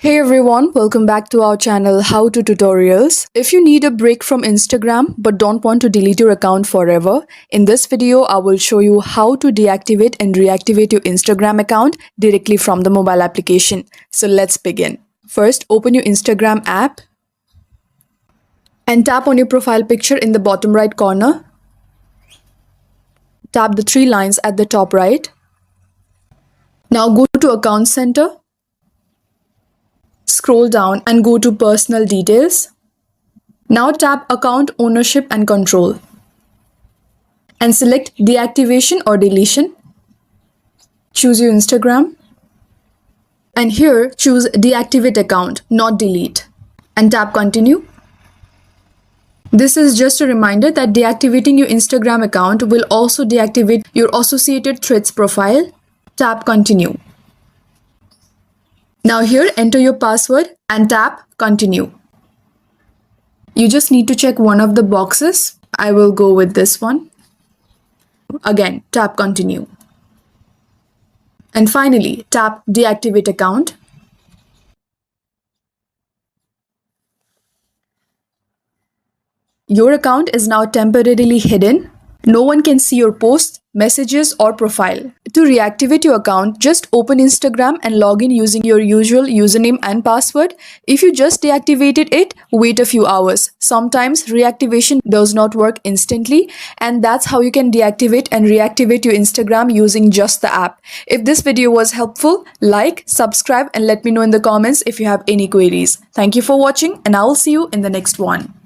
Hey everyone, welcome back to our channel How to Tutorials. If you need a break from Instagram but don't want to delete your account forever, in this video I will show you how to deactivate and reactivate your Instagram account directly from the mobile application. So let's begin. First, open your Instagram app and tap on your profile picture in the bottom right corner. Tap the three lines at the top right. Now go to Account Center. Scroll down and go to Personal Details. Now tap Account Ownership and Control and select Deactivation or Deletion. Choose your Instagram and here choose Deactivate Account, not Delete, and tap Continue. This is just a reminder that deactivating your Instagram account will also deactivate your associated threads profile. Tap Continue. Now here enter your password and tap Continue. You just need to check one of the boxes. I will go with this one. Again, tap Continue. And finally, tap Deactivate Account. Your account is now temporarily hidden. No one can see your posts, messages, or profile. To reactivate your account, just open Instagram and log in using your usual username and password. If you just deactivated it, wait a few hours. Sometimes reactivation does not work instantly, and that's how you can deactivate and reactivate your Instagram using just the app. If this video was helpful, like, subscribe, and let me know in the comments if you have any queries. Thank you for watching, and I will see you in the next one.